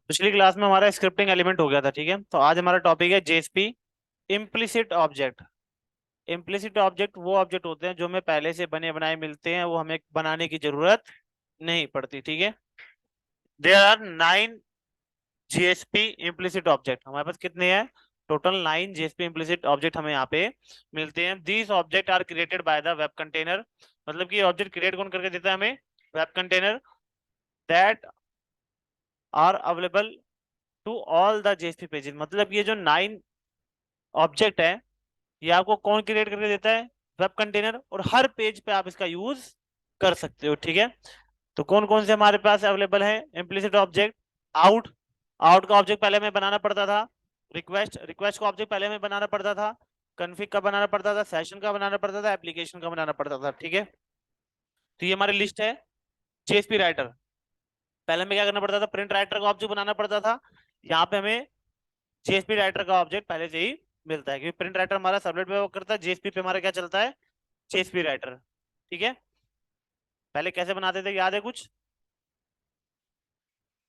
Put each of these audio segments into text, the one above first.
पिछली क्लास में हमारा स्क्रिप्टिंग एलिमेंट हो गया था, ठीक है। तो आज हमारा टॉपिक है JSP implicit object. Implicit object वो ऑब्जेक्ट होते हैं जो हमें पहले से बने बनाए मिलते हैं, वो हमें बनाने की जरूरत नहीं पड़ती, ठीक है। There are 9 JSP implicit object. हमारे पास कितने हैं? टोटल 9 जेएसपी इम्प्लिसिट ऑब्जेक्ट हमें यहाँ पे मिलते हैं। These object are created by the web container. मतलब कि ऑब्जेक्ट क्रिएट कौन करके देता है हमें? Web container. That are available to all the JSP pages. मतलब ये जो 9 ऑब्जेक्ट है, ये आपको कौन क्रिएट करके देता है? Web container. और हर पेज पे आप इसका यूज कर सकते हो, ठीक है। तो कौन कौन से हमारे पास अवेलेबल है इम्प्लिसिट ऑब्जेक्ट? आउट। आउट का ऑब्जेक्ट पहले हमें बनाना पड़ता था। रिक्वेस्ट। रिक्वेस्ट का ऑब्जेक्ट पहले हमें बनाना पड़ता था। कन्फिग का बनाना पड़ता था। सेशन का बनाना पड़ता था। एप्लीकेशन का बनाना पड़ता था, ठीक है। तो ये हमारी लिस्ट है। JSP writer. पहले हमें क्या करना पड़ता था? प्रिंट राइटर का ऑब्जेक्ट बनाना पड़ता था। यहाँ पे हमें जेएसपी राइटर का ऑब्जेक्ट पहले से ही मिलता है, क्योंकि प्रिंट राइटर हमारा सर्वलेट पे वर्क करता है। जेएसपी पे हमारा क्या चलता है? जेएसपी राइटर, ठीक है। पहले कैसे बनाते थे, याद है कुछ?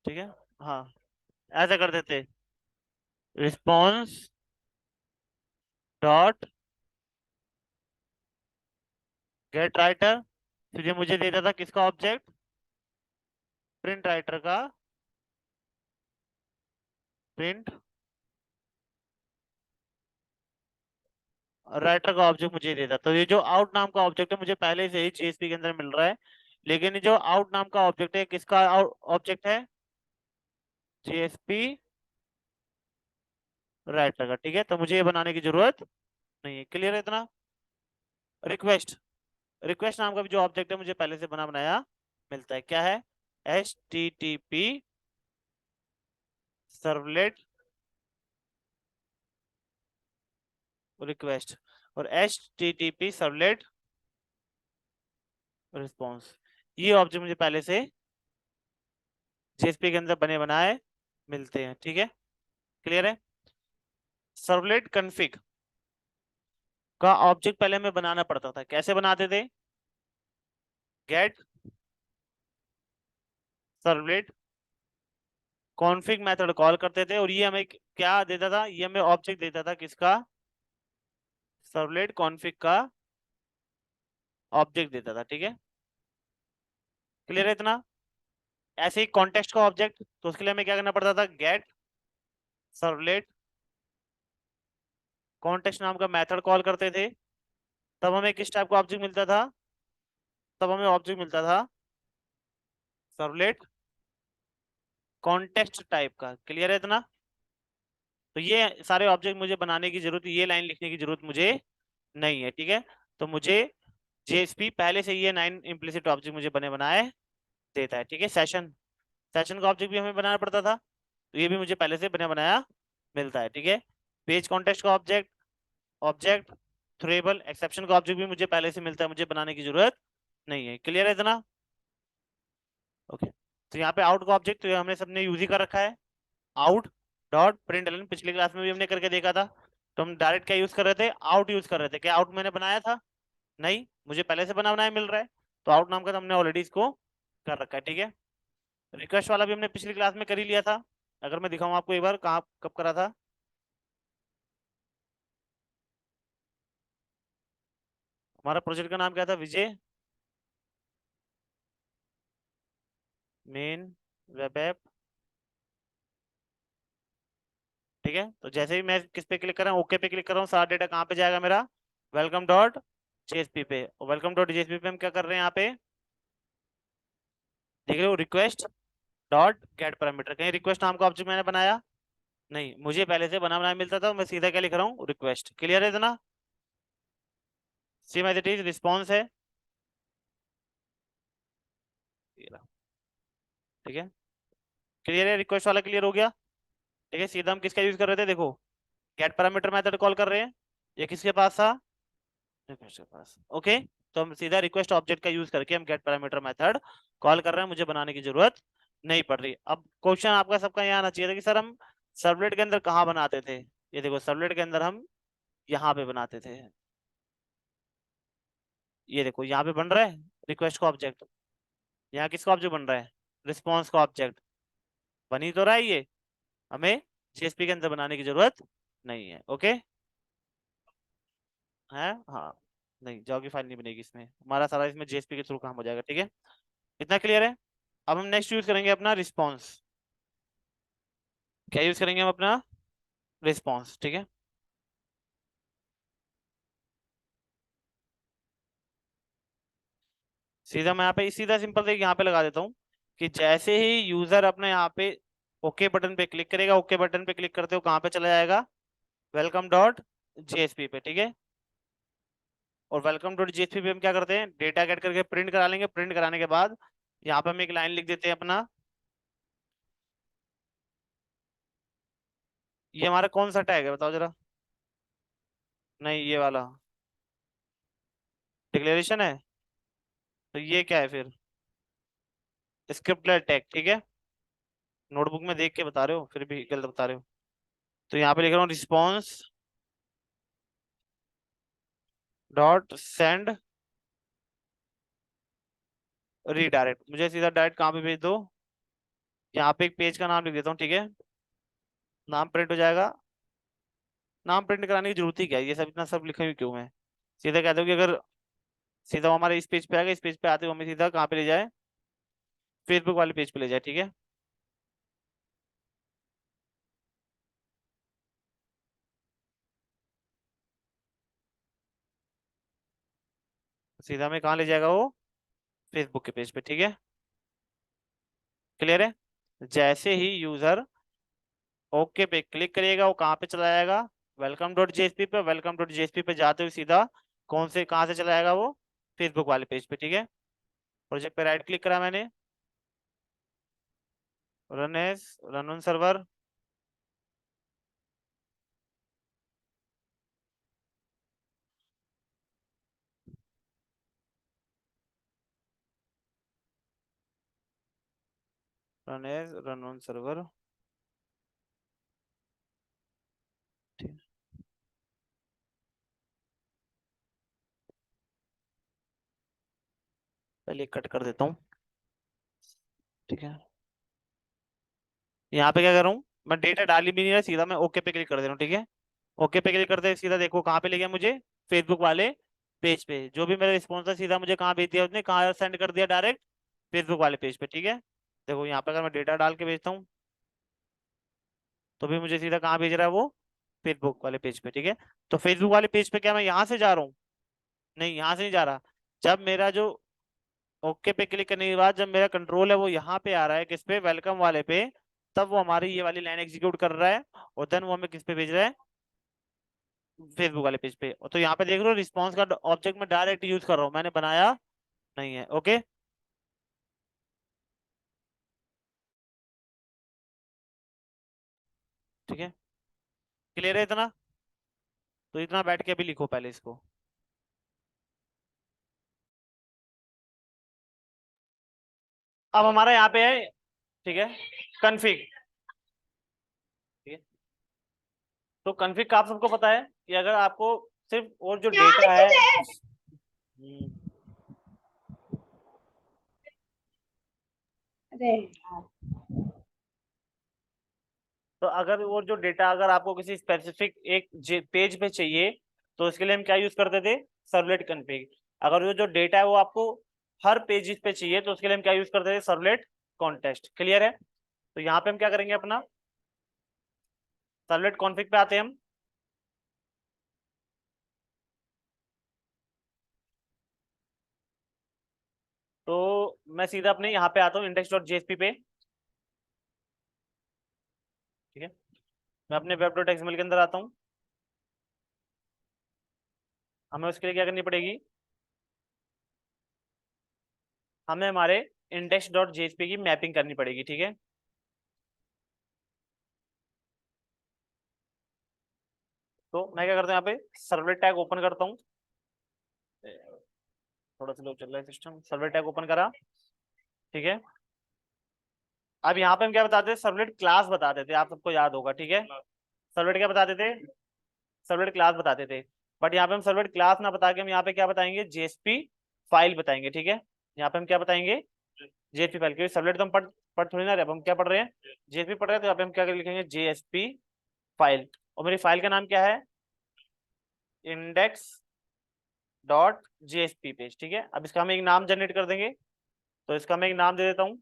ठीक है। हाँ, ऐसा करते थे। Response dot gate writer. फिर ये मुझे देता था किसका ऑब्जेक्ट? प्रिंट राइटर का। प्रिंट राइटर का ऑब्जेक्ट मुझे देता। तो ये जो आउट नाम का ऑब्जेक्ट है, मुझे पहले से ही जेएसपी के अंदर मिल रहा है। लेकिन ये जो आउट नाम का ऑब्जेक्ट है, किसका ऑब्जेक्ट है? जेएसपी राइटर का, ठीक है। तो मुझे ये बनाने की जरूरत नहीं है। क्लियर है इतना? रिक्वेस्ट। रिक्वेस्ट नाम का भी जो ऑब्जेक्ट है, मुझे पहले से बना बनाया मिलता है। क्या है? HTTP सर्वलेट रिक्वेस्ट और HTTP सर्वलेट रिस्पॉन्स। ये ऑब्जेक्ट मुझे पहले से जेएसपी के अंदर बने बनाए मिलते हैं, ठीक है। क्लियर है? सर्वलेट कन्फिग का ऑब्जेक्ट पहले हमें बनाना पड़ता था। कैसे बनाते थे? Gate servlet config method call करते थे, और ये हमें क्या देता था? ये हमें ऑब्जेक्ट देता था किसका? सर्वलेट कॉन्फिग का ऑब्जेक्ट देता था, ठीक है। क्लियर है इतना? ऐसे ही कॉन्टेक्स्ट का ऑब्जेक्ट, तो उसके लिए हमें क्या करना पड़ता था? गेट सर्वलेट कॉन्टेक्स्ट नाम का मेथड कॉल करते थे। तब हमें किस टाइप का ऑब्जेक्ट मिलता था? तब हमें ऑब्जेक्ट मिलता था सर्वलेट कॉन्टेक्स्ट टाइप का। क्लियर है इतना? तो ये सारे ऑब्जेक्ट मुझे बनाने की जरूरत, ये लाइन लिखने की जरूरत मुझे नहीं है, ठीक है। तो मुझे जेएसपी पहले से ये 9 इम्प्लिसिट ऑब्जेक्ट मुझे बने बनाए देता है, ठीक है। सेशन। सेशन का ऑब्जेक्ट भी हमें बनाना पड़ता था, तो ये भी मुझे पहले से बना बनाया मिलता है, ठीक है। पेज कॉन्टेक्स्ट का ऑब्जेक्ट, ऑब्जेक्ट थ्रोएबल एक्सेप्शन का ऑब्जेक्ट भी मुझे पहले से मिलता है, मुझे बनाने की जरूरत नहीं है। क्लियर है इतना? ओके। तो यहाँ पे आउट का ऑब्जेक्ट तो हमने सबने यूज ही कर रखा है। आउट डॉट प्रिंट एलन, पिछली क्लास में भी हमने करके देखा था। तो हम डायरेक्ट क्या यूज कर रहे थे? आउट यूज कर रहे थे। क्या आउट मैंने बनाया था? नहीं, मुझे पहले से बना बनाया मिल रहा है। तो आउट नाम का तो हमने ऑलरेडी इसको कर रखा है, ठीक है। रिक्वेस्ट वाला भी हमने पिछली क्लास में कर ही लिया था। अगर मैं दिखाऊं आपको एक बार, कहाँ कब करा था? हमारा प्रोजेक्ट का नाम क्या था? विजय मेन वेब ऐप, ठीक है। तो जैसे ही मैं किस पे क्लिक कर रहा हूँ, ओके पे क्लिक कर रहा हूँ, सारा डेटा कहाँ पे जाएगा मेरा? वेलकम डॉट जेएसपी पे। और वेलकम डॉट जेएसपी पे हम क्या कर रहे हैं यहाँ पे? देख रहे हो? Request dot gate parameter. कहीं रिक्वेस्ट नाम का ऑब्जेक्ट मैंने बनाया? नहीं, मुझे पहले से बना बनाया मिलता था। मैं सीधा क्या लिख रहा हूँ? रिक्वेस्ट। क्लियर है इतना? Same as it is response है, ठीक है। क्लियर है? रिक्वेस्ट वाला क्लियर हो गया, ठीक है। सीधा हम किसका यूज कर रहे थे? देखो, गेट पैरामीटर मेथड कॉल कर रहे हैं। ये किसके पास था? रिक्वेस्ट के पास, ओके। तो हम सीधा रिक्वेस्ट ऑब्जेक्ट का यूज करके हम गेट पैरामीटर मेथड कॉल कर रहे हैं, मुझे बनाने की जरूरत नहीं पड़ रही। अब क्वेश्चन आपका सबका यहाँ आना चाहिए था कि सर हम सर्वलेट के अंदर कहाँ बनाते थे? ये देखो, सर्वलेट के अंदर हम यहाँ पे बनाते थे। ये देखो यहाँ पे बन रहा है रिक्वेस्ट का ऑब्जेक्ट। यहाँ किसका ऑब्जेक्ट बन रहा है? रिस्पॉन्स का ऑब्जेक्ट बन ही तो रहा है ये, हमें जेएसपी के अंदर बनाने की जरूरत नहीं है। ओके है, हाँ। नहीं, जावा की फाइल नहीं बनेगी इसमें, हमारा सारा इसमें जेएसपी के थ्रू काम हो जाएगा, ठीक है। इतना क्लियर है। अब हम नेक्स्ट यूज करेंगे अपना रिस्पॉन्स। क्या यूज करेंगे हम अपना? रिस्पॉन्स, ठीक है। सीधा मैं यहाँ पे सीधा सिंपल से यहाँ पे लगा देता हूँ कि जैसे ही यूजर अपने यहाँ पे ओके बटन पे क्लिक करेगा, ओके बटन पे क्लिक करते हो कहाँ पे चला जाएगा? वेलकम डॉट जेएसपी पे, ठीक है। और वेलकम डॉट जेएसपी पे हम क्या करते हैं? डेटा गेट करके प्रिंट करा लेंगे। प्रिंट कराने के बाद यहाँ पे हम एक लाइन लिख देते हैं अपना। ये हमारा कौन सा टैग है बताओ जरा? नहीं, ये वाला डिक्लेरेशन है। तो ये क्या है फिर? स्क्रिप्टलेट टैग, ठीक है। नोटबुक में देख के बता रहे हो, फिर भी गलत बता रहे हो। तो यहाँ पे लिख रहा हूँ रिस्पॉन्स डॉट सेंड रीडायरेक्ट। मुझे सीधा डायरेक्ट कहाँ पे भेज दो? यहाँ पे एक पेज का नाम लिख देता हूँ, ठीक है। नाम प्रिंट हो जाएगा। नाम प्रिंट कराने की जरूरत ही क्या है? ये सब इतना सब लिखा हुआ क्यों है? सीधा कह दो कि अगर सीधा वो हमारे इस पेज पे आएगा, इस पेज पे आते हुए हमें सीधा कहाँ पे ले जाए? फेसबुक वाले पेज पे ले जाए, ठीक है। सीधा हमें कहाँ ले जाएगा वो? फेसबुक के पेज पे, ठीक है। क्लियर है। जैसे ही यूजर ओके पे क्लिक करिएगा वो कहाँ पे चला जाएगा? वेलकम डॉट जेएसपी पे। वेलकम डॉट जेएसपी पे जाते हुए सीधा कौन से कहाँ से चला जाएगा वो? फेसबुक वाले पेज पे, ठीक है। प्रोजेक्ट पे राइट क्लिक करा मैंने, run as, run on server, run as, run on server. पहले कट कर देता हूँ, ठीक है। यहाँ पे क्या कर रहा हूँ? मैं डेटा डाल ही भी नहीं रहा, सीधा मैं ओके पे क्लिक कर दे रहा हूँ, ठीक है। ओके पे क्लिक करते ही सीधा देखो कहाँ पे ले गया मुझे? फेसबुक वाले पेज पे। जो भी मेरा रिस्पॉन्स है सीधा मुझे कहाँ भेज दिया उसने? कहाँ सेंड कर दिया? डायरेक्ट फेसबुक वाले पेज पे, ठीक है। देखो यहाँ पे अगर मैं डेटा डाल के भेजता हूँ तो भी मुझे सीधा कहाँ भेज रहा है वो? फेसबुक वाले पेज पे, ठीक है। तो फेसबुक वाले पेज पे क्या मैं यहाँ से जा रहा हूँ? नहीं, यहाँ से नहीं जा रहा। जब मेरा जो ओके पे क्लिक करने के बाद जब मेरा कंट्रोल है वो यहाँ पे आ रहा है, किस पे? वेलकम वाले पे। तब वो हमारी ये वाली लाइन एग्जीक्यूट कर रहा है और देन वो हमें किस पे भेज रहा है? फेसबुक वाले पेज पे। और तो यहाँ पे देख रहे हो रिस्पॉन्स का ऑब्जेक्ट मैं डायरेक्ट यूज कर रहा हूँ, मैंने बनाया नहीं है। ओके, ठीक है। क्लियर है इतना? तो इतना बैठ के भी लिखो पहले इसको। अब हमारा यहाँ पे है, ठीक है, कन्फिग, ठीक है। तो कन्फिग का आप सबको पता है कि अगर आपको सिर्फ और जो डेटा है अरे, तो अगर वो जो डेटा अगर आपको किसी स्पेसिफिक एक पेज पे चाहिए तो उसके लिए हम क्या यूज करते थे? Servlet config. अगर वो जो डेटा है वो आपको हर पेज पे चाहिए तो उसके लिए हम क्या यूज करते थे? Servlet contest. क्लियर है। तो यहाँ पे हम क्या करेंगे अपना? सर्वलेट कॉन्फिग पे आते हैं हम। तो मैं सीधा अपने यहाँ पे आता हूँ इंडेक्स डॉट जेएसपी पे, ठीक है। मैं अपने वेब डॉट एक्सएमएल के अंदर आता हूँ। हमें उसके लिए क्या करनी पड़ेगी? हमें हमारे इंडेक्स डॉट जेएसपी की मैपिंग करनी पड़ेगी, ठीक है। तो मैं क्या करता हूँ, यहाँ पे सर्वलेट टैग ओपन करता हूँ। थोड़ा स्लो चल रहा है सिस्टम। सर्वलेट टैग ओपन करा, ठीक है। अब यहाँ पे हम क्या बताते थे? सर्वलेट क्लास बताते थे, आप सबको याद होगा, ठीक है। सर्वलेट क्या बताते थे? सर्वलेट क्लास बताते थे। बट यहाँ पे हम सर्वलेट क्लास ना बता के हम यहाँ पे क्या बताएंगे? जेएसपी फाइल बताएंगे, ठीक है। यहाँ पे हम क्या बताएंगे? जेएसपी फाइल, क्योंकि सबलेट तो हम पढ़ थोड़ी ना रहे, अब हम क्या पढ़ रहे हैं, जेएसपी पढ़ रहे हैं, तो यहाँ पे हम क्या लिखेंगे, जेएसपी फाइल। और मेरी फाइल का नाम क्या है, इंडेक्स डॉट जेएसपी पेज, ठीक है। अब इसका हम एक नाम जनरेट कर देंगे, तो इसका मैं एक नाम दे देता हूँ।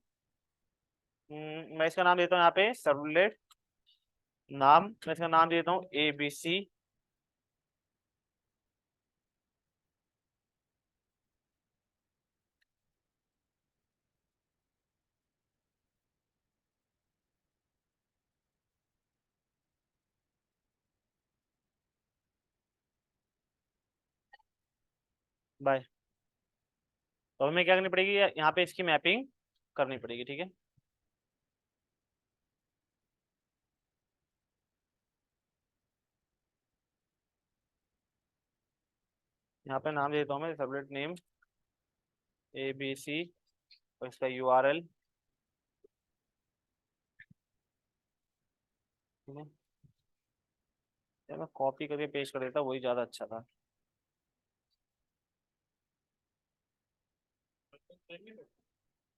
मैं इसका नाम देता हूँ यहाँ पे सर्वलेट, नाम मैं इसका नाम दे देता हूँ ABC। बाय। तो हमें क्या करनी पड़ेगी, यहाँ पे इसकी मैपिंग करनी पड़ेगी, ठीक है। यहाँ पे नाम देता हूँ मैं सर्वलेट नेम ABC, और इसका URL, ठीक है। या मैं कॉपी करके पेस्ट कर देता, वही ज़्यादा अच्छा था।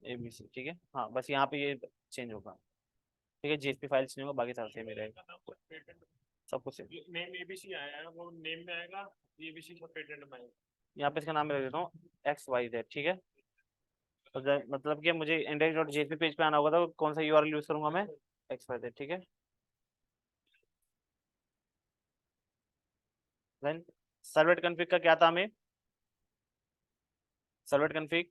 ABC, ठीक है। हाँ बस यहाँ पे ये चेंज होगा, ठीक है, जेएसपी फाइल चेंज होगा, बाकी सारा सेम ही रहेगा, सब कुछ same। नेम एबीसी आया है, वो नेम में आएगा, एबीसी सब पेटेंट में आएगा। यहाँ पे इसका नाम मैं रख देता हूँ XYZ, ठीक है। तो मतलब कि मुझे इंडेक्स डॉट जेएसपी पेज पे आना होगा, तो कौन सा URL यूज करूंगा मैं, XYZ, ठीक है। देन सर्वलेट कॉन्फ़िग का क्या था हमें, सर्वलेट कॉन्फ़िग,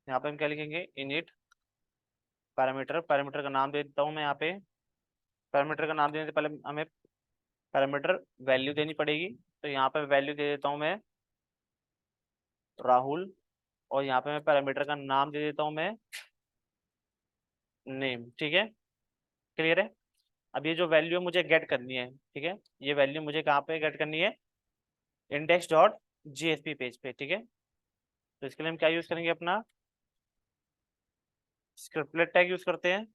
यहाँ पे हम क्या लिखेंगे, इनिट पैरामीटर, पैरामीटर का नाम दे देता हूँ मैं यहाँ पे। पैरामीटर का नाम देने से पहले हमें पैरामीटर वैल्यू देनी पड़ेगी, तो यहाँ पे वैल्यू दे देता हूँ मैं राहुल, और यहाँ पे मैं पैरामीटर का नाम दे देता हूँ मैं नेम, ठीक है। क्लियर है। अब ये जो वैल्यू मुझे गेट करनी है, ठीक है, ये वैल्यू मुझे कहाँ पे गेट करनी है, इंडेक्स डॉट जेएसपी पेज पे, ठीक है। तो इसके लिए हम क्या यूज करेंगे, अपना स्क्रिप्टलेट टैग यूज करते हैं,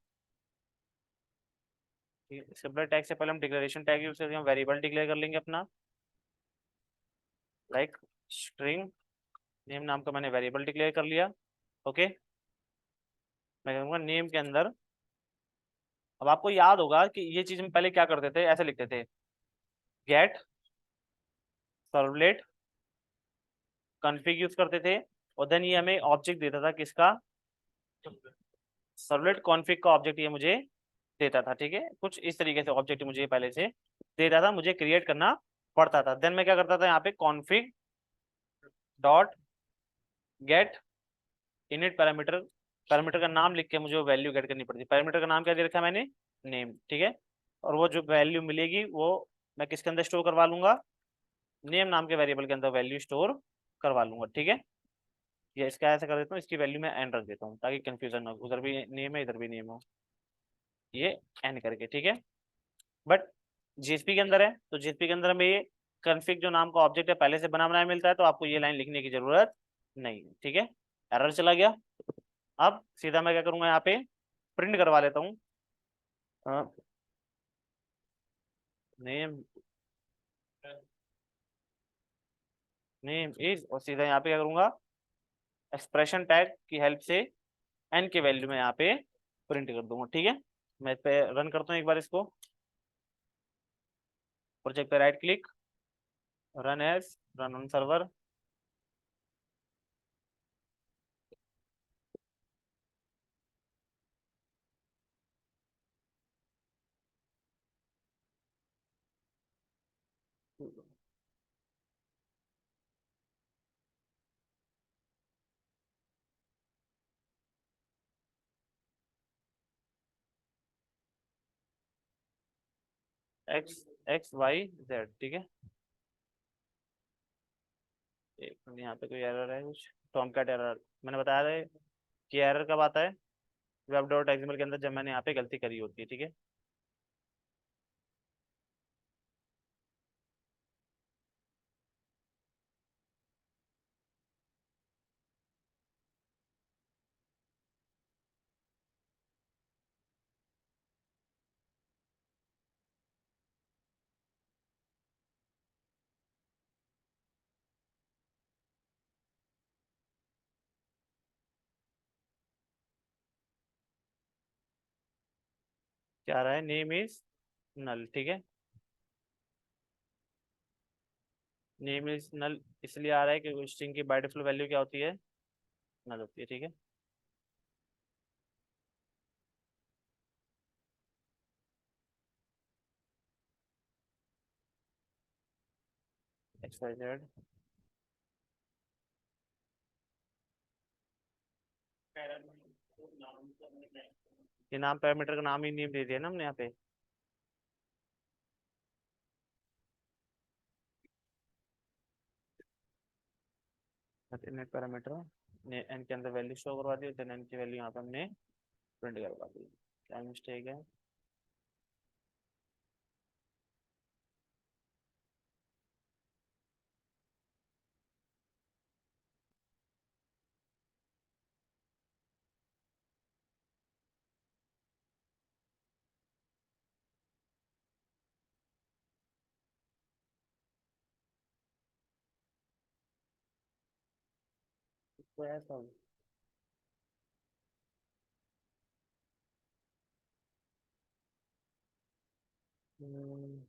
ठीक है। स्क्रिप्टलेट टैग से पहले हम डिक्लेरेशन टैग यूज करके हम वेरिएबल डिक्लेयर कर लेंगे अपना, लाइक स्ट्रिंग नेम नाम का मैंने वेरिएबल डिक्लेयर कर लिया, ओके। मैं कहूँगा नेम के अंदर, अब आपको याद होगा कि ये चीज हम पहले क्या करते थे, ऐसे लिखते थे, गेट सर्वलेट कॉन्फ़िग यूज करते थे, और देन ये हमें ऑब्जेक्ट देता था किसका, सर्वलेट कॉन्फ़िग का ऑब्जेक्ट ये मुझे देता था, ठीक है। कुछ इस तरीके से ऑब्जेक्ट मुझे पहले से देता था, मुझे क्रिएट करना पड़ता था। देन मैं क्या करता था, यहाँ पे config dot get init parameter, parameter का नाम लिख के मुझे वो वैल्यू गेट करनी पड़ती है। पैरामीटर का नाम क्या दे रखा है मैंने, नेम, ठीक है। और वो जो वैल्यू मिलेगी वो मैं किसके अंदर स्टोर करवा लूंगा, नेम नाम के वेरिएबल के अंदर वैल्यू स्टोर करवा लूंगा, ठीक है। ये इसका ऐसा कर देता हूँ, इसकी वैल्यू मैं एन रख देता हूँ, ताकि कंफ्यूजन ना हो, उधर भी नेम है इधर भी नेम हो, ये एन करके, ठीक है। बट जेएसपी के अंदर है, तो जेएसपी के अंदर में ये कॉन्फ़िग जो नाम का ऑब्जेक्ट है पहले से बना बनाया मिलता है, तो आपको ये लाइन लिखने की जरूरत नहीं है, ठीक है। एरर चला गया। अब सीधा मैं क्या करूंगा, यहाँ पे प्रिंट करवा लेता हूँ नेम, नेम इज, और सीधा यहाँ पे क्या करूंगा, एक्सप्रेशन टैग की हेल्प से एन के वैल्यू में यहाँ पे प्रिंट कर दूंगा, ठीक है। मैं इस पे रन करता हूँ एक बार इसको, प्रोजेक्ट पे right click, run as, run on server, X X Y Z, ठीक है। एक मिनट, यहाँ पे कोई एरर है कुछ, टॉम कैट एरर, मैंने बताया था कि एरर कब आता है, वेब डॉट एक्सएमएल के अंदर जब मैंने यहाँ पे गलती करी होती है, ठीक है। क्या आ रहा है, नेम इज नल, ठीक है। नेम इज नल इसलिए आ रहा है कि स्ट्रिंग की बाय डिफॉल्ट वैल्यू क्या होती है, नल होती है, ठीक है। एक्स वाई जेड, ये नाम पैरामीटर का नाम ही नेम दे दिया ना हमने यहाँ पे। नेट पैरामीटर ने एन के अंदर वैल्यू शो करवा दी, देन एन की वैल्यू यहाँ पे हमने प्रिंट करवा दी। क्या मिस्टेक है? तो ऐसा हो। हम्म,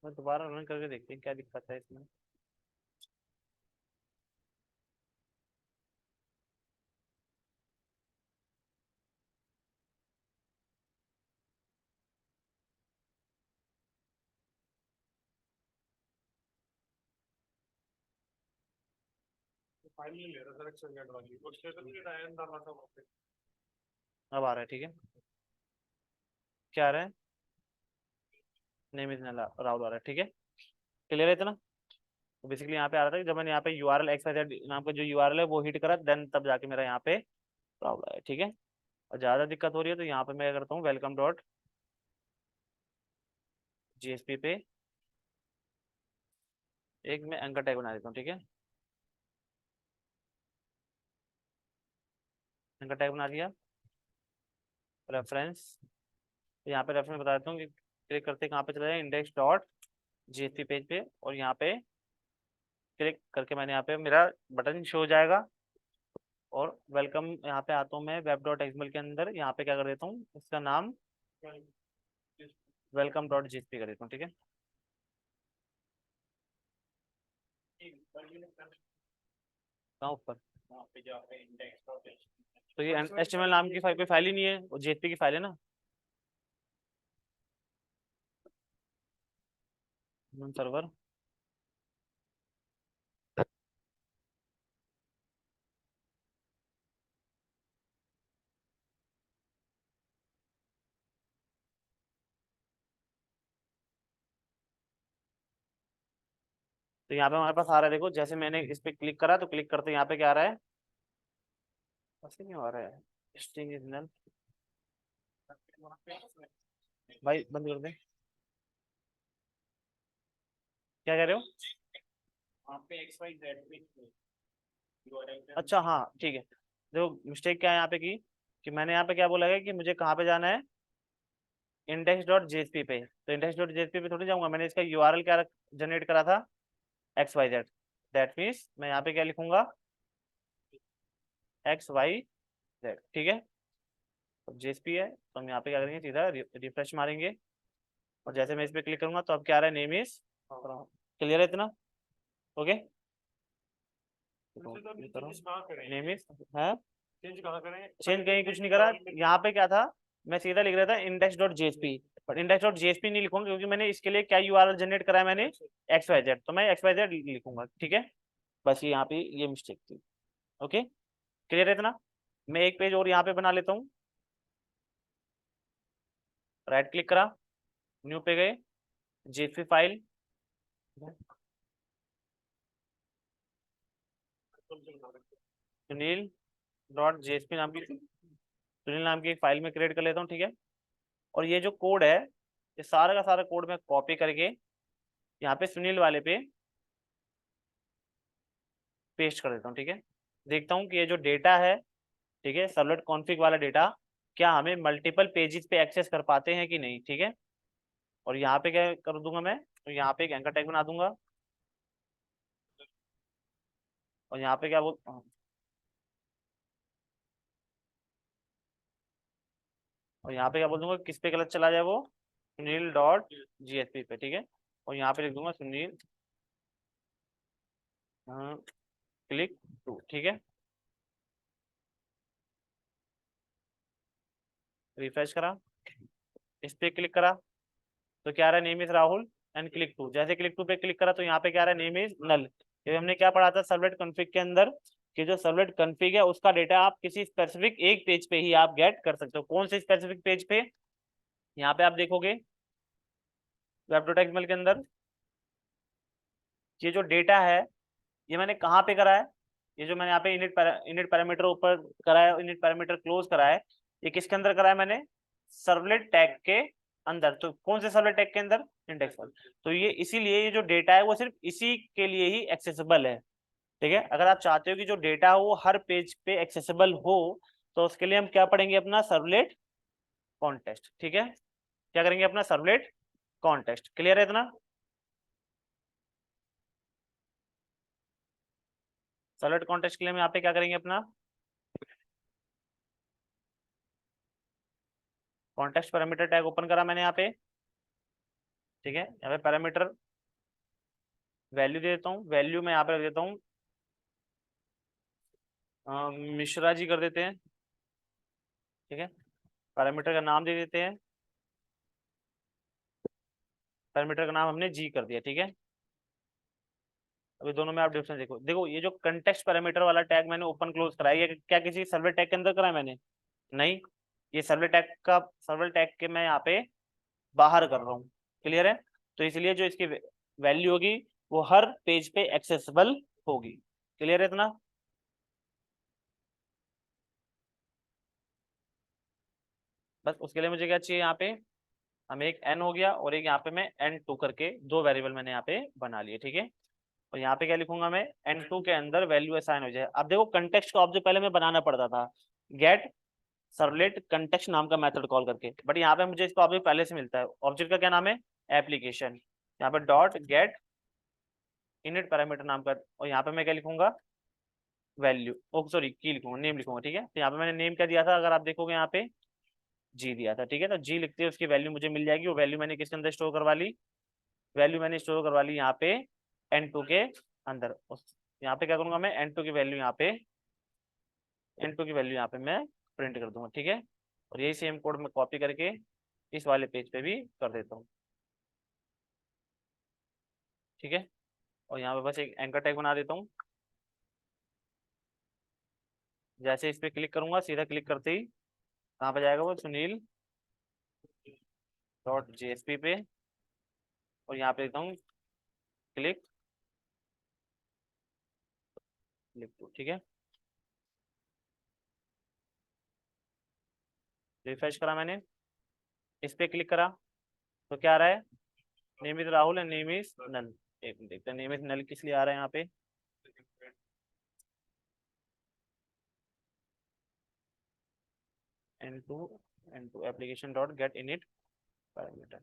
मैं दोबारा रन करके देखते हैं क्या दिक्कत है इसमें। फाइल नहीं ले रहा सर, एक्सेल गेट वाली वो स्टेटस नहीं डायन डाला था वहाँ पे। अब आ रहा है, ठीक है। क्या आ रहा है, नेम इज नल राहुल आ रहा है, ठीक है। क्लियर है इतना? तो बेसिकली यहाँ पे आ रहा था कि जब मैंने यहाँ पे यूआरएल एक्स वाई जेड नाम का जो यूआरएल है वो हिट करा, देन तब जाके मेरा यहाँ पे राहुल आया, ठीक है। और ज्यादा दिक्कत हो रही है तो यहाँ पे मैं क्या करता हूँ, वेलकम डॉट जीएसपी पे एक मैं एंकर टैग बना देता हूँ, ठीक है। एंकर टैग बना दिया। रेफरेंस, यहाँ पे रेफरेंस बता देता हूँ कि क्लिक करते कहाँ पे चला जाए, इंडेक्स डॉट जीएसपी पेज पे, और यहाँ पे क्लिक करके मैंने यहाँ पे मेरा बटन शो हो जाएगा। और वेलकम यहाँ पे आता हूँ मैं वेब डॉट एक्सएमएल के अंदर, यहाँ पे क्या कर देता हूँ, इसका नाम वेलकम डॉट जीएसपी कर देता हूँ, ठीक है। कहाँ ऊपर? तो ये एचटीएमएल नाम की फाइल कोई फाइल ही नहीं है, वो जेएसपी की फाइल है ना, सर्वर। तो यहाँ पे हमारे पास आ रहा है, देखो जैसे मैंने इस पे क्लिक करा तो क्लिक करते यहाँ पे क्या आ रहा है, ऐसे क्यों आ रहा है, स्ट्रिंग इज नल। भाई बंद कर दे, क्या कह रहे हो? वहाँ पे एक्स वाई जेड पे अच्छा हाँ ठीक है। देखो मिस्टेक क्या है यहाँ पे की, कि मैंने यहाँ पे क्या बोला है कि मुझे कहाँ पे जाना है, इंडेक्स डॉट जेएसपी पे। तो इंडेक्स डॉट जेएसपी पे थोड़ी जाऊंगा, मैंने इसका यूआरएल क्या जनरेट करा था, X Y Z. That means मैं यहाँ पे क्या लिखूंगा, एक्स वाई जेड, ठीक है। अब जेएसपी है तो हम यहाँ पे क्या करेंगे, सीधा रिफ्रेश मारेंगे, और जैसे मैं इस पे क्लिक करूंगा तो अब क्या आ रहा है, नेम इज। क्लियर है इतना? ओके। चेंज कहाँ करें, नेम इज है, चेंज कहाँ करें? चेंज कहीं कुछ नहीं करा। यहाँ पे क्या था, मैं सीधा लिख रहा था index dot JSP, but index dot JSP नहीं लिखूंगा क्योंकि मैंने इसके लिए क्या यूआरएल जनरेट करा है, मैंने एक्स वाई जेड, तो मैं एक्स वाई जेड लिखूंगा, ठीक है। बस ये यहाँ पे ये मिस्टेक थी। ओके, क्लियर है इतना? मैं एक पेज और यहाँ पे बना लेता हूँ। राइट क्लिक करा, न्यू पे गए, JSP file, Sunil dot JSP नाम की, सुनील नाम की एक फाइल में क्रिएट कर लेता हूँ, ठीक है। और ये जो कोड है, ये सारा का सारा कोड मैं कॉपी करके यहाँ पे सुनील वाले पे पेस्ट कर देता हूँ, ठीक है। देखता हूँ कि ये जो डेटा है, ठीक है, सर्वलेट कॉन्फ़िग वाला डेटा, क्या हमें मल्टीपल पेजेस पे एक्सेस कर पाते हैं कि नहीं, ठीक है। और यहाँ पे क्या कर दूंगा मैं, तो यहाँ पे एक एंकर टैग बना दूंगा, और यहाँ पे क्या बोल, और यहाँ पे क्या बोल दूंगा, किस पे गलत चला जाए वो, सुनील डॉट जीएसपी पे, ठीक है। और यहाँ पे लिख दूंगा सुनील क्लिक टू, ठीक है। रिफ्रेश करा, इस पे क्लिक करा, तो क्या आ रहा है, name is Rahul and click two. जैसे क्लिक टू पे क्लिक करा तो यहाँ पे क्या आ रहा है, नेम इज नल। ये हमने क्या पढ़ा था सर्वलेट कॉन्फ़िग के अंदर, कि जो सर्वलेट कॉन्फ़िग है उसका डेटा आप किसी स्पेसिफिक एक पेज पे ही आप गेट कर सकते हो। कौन से स्पेसिफिक पेज पे, यहाँ पे आप देखोगे वेब.एक्सएमएल के अंदर, ये जो डेटा है ये मैंने कहाँ पे करा है, ये जो मैंने यहाँ पे इनिट पैरामीटर ऊपर करा है, इनिट पैरामीटर क्लोज करा है, ये किसके अंदर करा है मैंने, सर्वलेट टैग के अंदर। तो कौन से सर्वलेट टैग के अंदर, इंडेक्स पर। तो ये इसीलिए ये जो डेटा है वो सिर्फ इसी के लिए ही एक्सेसिबल है, ठीक है। अगर आप चाहते हो कि जो डेटा हो वो हर पेज पे एक्सेसिबल हो, तो उसके लिए हम क्या पढ़ेंगे, अपना सर्वलेट कॉन्टेक्स्ट, ठीक है। क्या करेंगे, अपना सर्वलेट कॉन्टेक्स्ट। क्लियर है इतना। सर्वलेट कॉन्टेक्स्ट के लिए हम यहाँ पे क्या करेंगे, अपना कॉन्टेक्स्ट पैरामीटर टैग ओपन करा मैंने यहाँ पे, ठीक है। यहाँ पे पैरामीटर वैल्यू दे देता हूँ, वैल्यू मैं यहाँ पे रख देता हूँ मिश्रा जी कर देते हैं, ठीक है। पैरामीटर का नाम दे देते हैं, पैरामीटर का नाम हमने जी कर दिया, ठीक है। अभी दोनों में आप डिफरेंस देखो, देखो ये जो कंटेक्स्ट पैरामीटर वाला टैग मैंने ओपन क्लोज कराया, ये क्या किसी सर्वर टैग के अंदर कराया मैंने, नहीं। ये सर्वर टैग का, सर्वर टैग के मैं यहाँ पे बाहर कर रहा हूँ। क्लियर है। तो इसलिए जो इसकी वैल्यू होगी वो हर पेज पे एक्सेसिबल होगी। क्लियर है इतना। बस उसके लिए मुझे क्या चाहिए, यहाँ पे हमें एक एन हो गया और एक यहाँ पे मैं एन टू करके दो वेरिएबल मैंने यहाँ पे बना लिए, ठीक है। और यहाँ पे क्या लिखूंगा मैं, एन टू के अंदर वैल्यू असाइन हो जाए। अब देखो कंटेक्स्ट का ऑब्जेक्ट पहले मैं बनाना पड़ता था, गेट सर्वलेट कंटेक्स्ट नाम का मेथड कॉल करके, बट यहाँ पे मुझे इसका ऑब्जेक्ट पहले से मिलता है। ऑब्जेक्ट का क्या नाम है, एप्लीकेशन। यहाँ पे डॉट गेट इनिट पैरामीटर नाम का, और यहाँ पे मैं क्या लिखूंगा, वैल्यू, ओ सॉरी की लिखूंगा, नेम लिखूंगा, ठीक है। तो यहाँ पे मैंने नेम क्या दिया था, अगर आप देखोगे यहाँ पे जी दिया था, ठीक है। तो जी लिखते हैं उसकी वैल्यू मुझे मिल जाएगी। वो वैल्यू मैंने किसके अंदर स्टोर करवा ली, वैल्यू मैंने स्टोर करवा ली यहाँ पे एन टू के अंदर। यहाँ पे क्या करूंगा मैं, एन टू की वैल्यू यहाँ पे, एन टू की वैल्यू यहाँ पे मैं प्रिंट कर दूंगा, ठीक है। और यही सेम कोड मैं कॉपी करके इस वाले पेज पे भी कर देता हूँ, ठीक है। और यहाँ पे बस एक एंकर टैग बना देता हूँ। जैसे इस पे क्लिक करूंगा, सीधा क्लिक करते ही कहाँ पे जाएगा वो, सुनील डॉट जेएसपी पे, और यहाँ पे देता हूँ क्लिक क्लिक टू, ठीक है। रिफ्रेश करा मैंने, इस पे क्लिक करा, तो क्या आ रहा है, name is Rahul and name is null. एक मिनट देखते हैं नेम इज नल किस लिए आ रहा है यहाँ पे। N two, N two application dot get init parameter.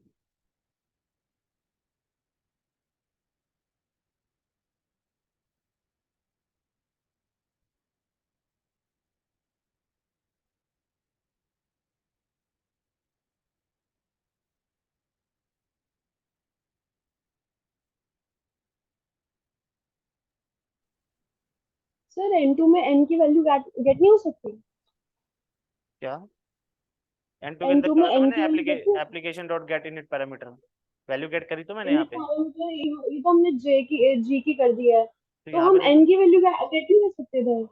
Sir N2 में N की वैल्यू गेट नहीं हो सकती? क्या, एन टू के अंदर N2 क्या में था N मैंने, की वैल्यू गेट नहीं हो सकती? Application dot get init parameter, value gate करी तो मैंने यहाँ इनिट पे। पैरामीटर ये तो हमने जी की कर दिया है, तो तो यहाँ पे हम देखो, N की वैल्यू गेट नहीं कर सकते इधर?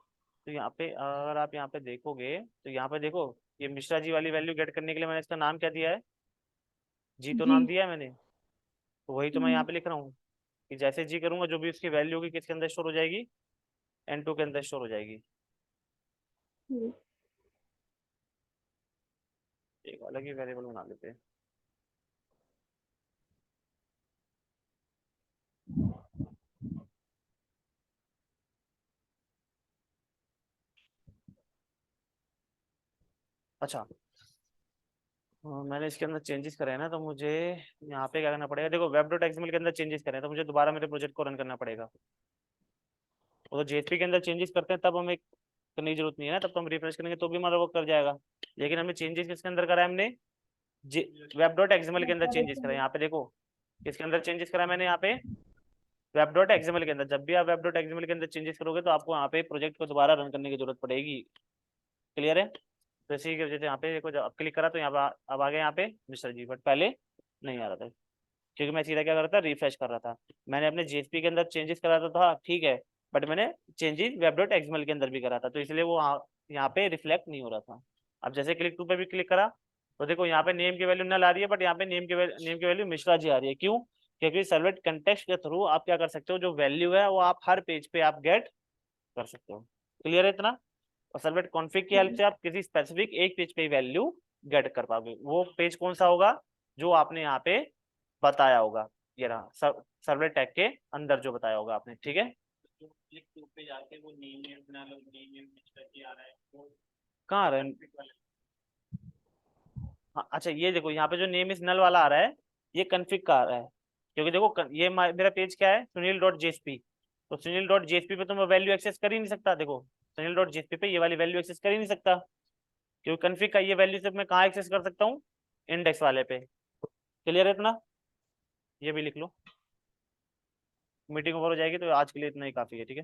तो यहाँ पे अगर आप यहाँ पे देखोगे तो यहाँ पे देखो, ये मिश्रा जी वाली वैल्यू गेट करने के लिए मैंने इसका नाम क्या दिया है, जी तो जी। नाम दिया है मैंने। तो वही तो मैं यहाँ हम्म। पे लिख रहा हूँ कि जैसे जी करूंगा जो भी उसकी वैल्यू होगी किसके अंदर स्टोर हो जाएगी, एन टू के अंदर स्टोर हो जाएगी। हम्म। एक अलग ही वेरिएबल बना लेते हैं। अच्छा, मैंने इसके अंदर चेंजेस करे हैं ना, तो मुझे यहाँ पे क्या करना पड़ेगा, देखो वेब डॉट एक्सएमएल के अंदर चेंजेस करें तो मुझे दोबारा मेरे प्रोजेक्ट को रन करना पड़ेगा। वो तो जेएसपी के अंदर चेंजेस करते हैं तब हमें करने की जरूरत नहीं है ना, तब तो हम रिफ्रेश करेंगे तो भी हमारा वो कर जाएगा। लेकिन हमने चेंजेस किसके अंदर करा है, हमने वेब डॉट एक्सएमएल के अंदर चेंजेस करा है। यहाँ पे देखो किसके अंदर चेंजेस करा है मैंने, यहाँ पे वेब डॉट एक्सएमएल के अंदर। जब भी आप वेब डॉट एक्सएमएल के अंदर चेंजेस करोगे तो आपको यहाँ पे प्रोजेक्ट को दोबारा रन करने की जरूरत पड़ेगी। क्लियर है? तो इसी की वजह से यहाँ पे देखो, जब आप क्लिक करा तो यहाँ पे अब आ गया यहाँ पे मिस्टर जी, बट पहले नहीं आ रहा था क्योंकि मैं सीधा क्या कर रहा था, रिफ्रेश कर रहा था। मैंने अपने जेएसपी के अंदर चेंजेस करा था ठीक है, बट मैंने चेंजेस वेब डॉट एक्सएमएल के अंदर भी करा था, तो इसलिए वो यहाँ पे रिफ्लेक्ट नहीं हो रहा था। अब जैसे क्लिक टू पे भी क्लिक करा तो देखो यहाँ पे नेम की वैल्यू नल आ रही है, बट यहाँ पे नेम की वैल्यू मिश्रा जी आ रही है। क्यों? क्योंकि सर्वलेट कंटेक्स्ट के थ्रू आप क्या कर सकते हो, जो वैल्यू है वो आप हर पेज पे आप गेट कर सकते हो। क्लियर है इतना? और सर्वलेट कॉन्फ़िग की हेल्प से आप किसी स्पेसिफिक एक पेज पे वैल्यू गेट कर पाओगे। वो पेज कौन सा होगा, जो आपने यहाँ पे बताया होगा, ये रहा सर्वलेट टैग के अंदर जो बताया होगा आपने। ठीक है, पे जाके वो कहाँ आ रहा है? हाँ अच्छा, ये देखो यहाँ पे जो नेम इज नल वाला आ रहा है, ये कन्फिग का आ रहा है। क्योंकि देखो ये मेरा पेज क्या है, सुनील डॉट जेएसपी। तो सुनील डॉट जेएसपी पे तो मैं वैल्यू एक्सेस कर ही नहीं सकता। देखो सुनील डॉट जेएसपी पे ये वाली वैल्यू एक्सेस कर ही नहीं सकता, क्योंकि कन्फिग का ये वैल्यू सिर्फ मैं कहाँ एक्सेस कर सकता हूँ, इंडेक्स वाले पे। क्लियर है इतना? ये भी लिख लो, मीटिंग ओवर हो जाएगी तो आज के लिए इतना ही काफी है। ठीक है।